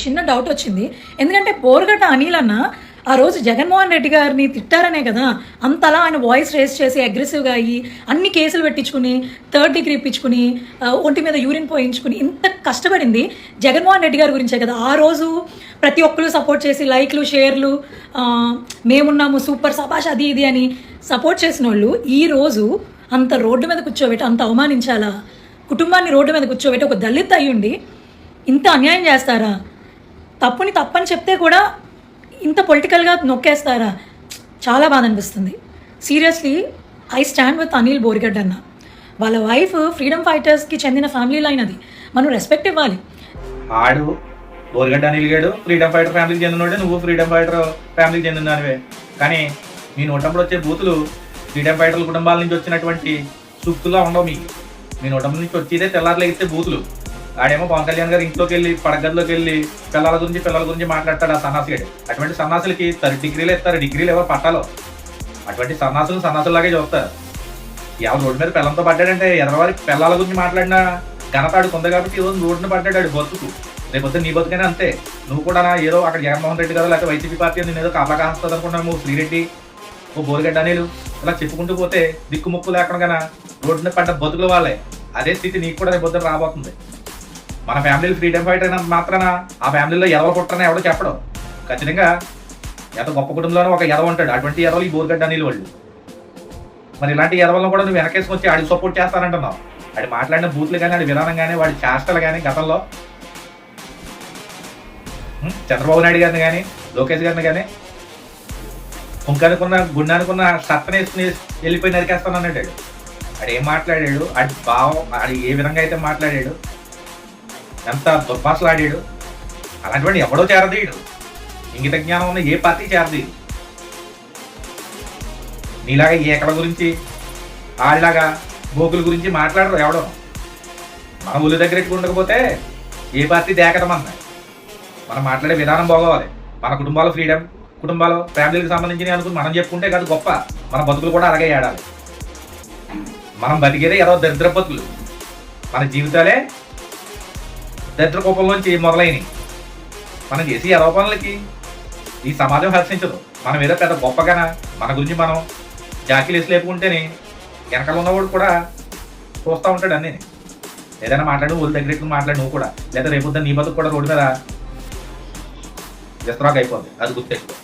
చిన్న డౌట్ వచ్చింది. ఎందుకంటే బోరగడ్డ అనిల్ అన్న ఆ రోజు జగన్మోహన్ రెడ్డి గారిని తిట్టారనే కదా అంతలా ఆయన వాయిస్ రేస్ చేసి అగ్రెసివ్గా అయ్యి అన్ని కేసులు పెట్టించుకుని థర్డ్ డిగ్రీ ఇప్పించుకుని ఒంటి మీద యూరిన్ పోయించుకుని ఇంత కష్టపడింది జగన్మోహన్ రెడ్డి గారి గురించే కదా. ఆ రోజు ప్రతి ఒక్కరు సపోర్ట్ చేసి లైక్లు షేర్లు మేమున్నాము సూపర్ సభాష్ అది ఇది అని సపోర్ట్ చేసిన వాళ్ళు ఈరోజు అంత రోడ్డు మీద కూర్చోబెట్టి అంత అవమానించాలా? కుటుంబాన్ని రోడ్డు మీద కూర్చోబెట్టి ఒక దళిత్ అయ్యుండి ఇంత అన్యాయం చేస్తారా? తప్పుని తప్పని చెప్తే కూడా ఇంత పొలిటికల్గా నొక్కేస్తారా? చాలా బాధ అనిపిస్తుంది. Seriously I stand with Anil Borigadda అన్న. వాళ్ళ వైఫ్ ఫ్రీడమ్ ఫైటర్స్కి చెందిన ఫ్యామిలీ లైన్ అది, మనం రెస్పెక్ట్ ఇవ్వాలి. ఆడు బోరిగడ్డ అనిల్ గాడు ఫ్రీడమ్ ఫైటర్ ఫ్యామిలీకి చెందినోడే, నువ్వు ఫ్రీడమ్ ఫైటర్ ఫ్యామిలీకి చెందిన దానివే. కానీ మీ నోటంలో వచ్చే బూతులు ఫ్రీడమ్ ఫైటర్ల కుటుంబాల నుంచి వచ్చినటువంటి సూక్తులా ఉండవు. మీ నోటంలో నుంచి వచ్చేదే తెల్లారులేగితే బూతులు. ఆడేమో పవన్ కళ్యాణ్ గారు ఇంట్లోకి వెళ్ళి పడగదిలోకి వెళ్ళి పిల్లల గురించి మాట్లాడతాడు ఆ సన్నాసిగాడు. అటువంటి సన్నాసులకి 30 డిగ్రీలు ఇస్తారు, డిగ్రీలు ఎవరు పట్టాలో. అటువంటి సన్నాసులాగే చూస్తారు. ఎవరు రోడ్డు మీద పిల్లలతో పడ్డాడంటే ఎదరవారికి పిల్లల గురించి మాట్లాడిన ఘనత ఆడికి ఉంది కాబట్టి ఈరోజు రోడ్డున పడ్డాడు బతుకు. రేపొద్దు నీ బతుకైనా అంతే. నువ్వు కూడా ఏదో అక్కడ జగన్మోహన్ రెడ్డి గారు లేకపోతే వైసీపీ పార్టీ నేను ఏదో కాపలా కాస్తుంది అనుకున్నాను. నువ్వు శ్రీరెడ్డి ఓ బోరిగడ్డ అనిలు ఇలా చెప్పుకుంటూ పోతే దిక్కుముక్కు లేకుండా రోడ్డున పడ్డ బతుకుల వాళ్ళే. అదే స్థితి నీకు కూడా రేపొద్దున రాబోతుంది. మన ఫ్యామిలీలో ఫ్రీడమ్ ఫైటర్ అయినంత మాత్రాన ఆ ఫ్యామిలీలో ఎదవ పుట్టరని ఎవడో చెప్పడం. ఖచ్చితంగా ఎంత గొప్ప కుటుంబంలోనూ ఒక ఎదవ ఉంటాడు. అటువంటి ఎదవలు ఈ బోరిగడ్డ అనిల్ వాళ్ళు. మరి ఇలాంటి ఎదవలను కూడా నువ్వు వెనకేసుకొని వచ్చి ఆడికి సపోర్ట్ చేస్తానంటున్నావు. ఆడి మాట్లాడిన బూతులు కానీ, ఆడి విధానం కానీ, వాడి చేష్టలు కానీ గతంలో చంద్రబాబు నాయుడు గారిని కానీ, లోకేష్ గారిని కానీ గుండె అనుకున్న షర్ట్ని వేసుకుని వెళ్ళిపోయి నరికేస్తాను అన్నాడు. ఆడు ఏం మాట్లాడాడు, ఆడి భావం, ఆడు ఏ విధంగా అయితే మాట్లాడాడు, ఎంత దుర్భాషలు ఆడాడు. అలాంటివాడిని ఎవడో చేరదీయడు. ఇంగిత జ్ఞానం ఉన్న ఏ పార్టీ చేరదీయదు. నీలాగా ఏకడ గురించి ఆడిలాగా గోకుల గురించి మాట్లాడరు ఎవడో. మన ఊళ్ళ దగ్గర ఉండకపోతే ఏ పార్టీ దేకడం అన్న. మనం మాట్లాడే విధానం బాగోవాలి. మన కుటుంబాలు ఫ్యామిలీకి సంబంధించినవి అనుకుని మనం చెప్పుకుంటే కాదు గొప్ప. మన బతుకులు కూడా అలాగే ఏడాలి. మనం బతికేదే ఏదో దరిద్ర బతుకులు. మన జీవితాలే దరిద్ర కోపంలోంచి మొదలైనవి. మనం చేసి ఏదో పనులకి ఈ సమాజం హర్షించదు. మనం ఏదో పెద్ద గొప్పగాన మన గురించి మనం జాకీలు వేసి లేపుకుంటేనే వెనకాల ఉన్నవాడు కూడా చూస్తూ ఉంటాడు. అన్నీ ఏదైనా మాట్లాడు ఊళ్ళ దగ్గర మాట్లాడు నువ్వు కూడా, లేదా రేపొద్దు నీ బతుకు కూడా రోడ్డు మీద విస్తరాకు అయిపోద్ది. అది గుర్తెట్టుకో.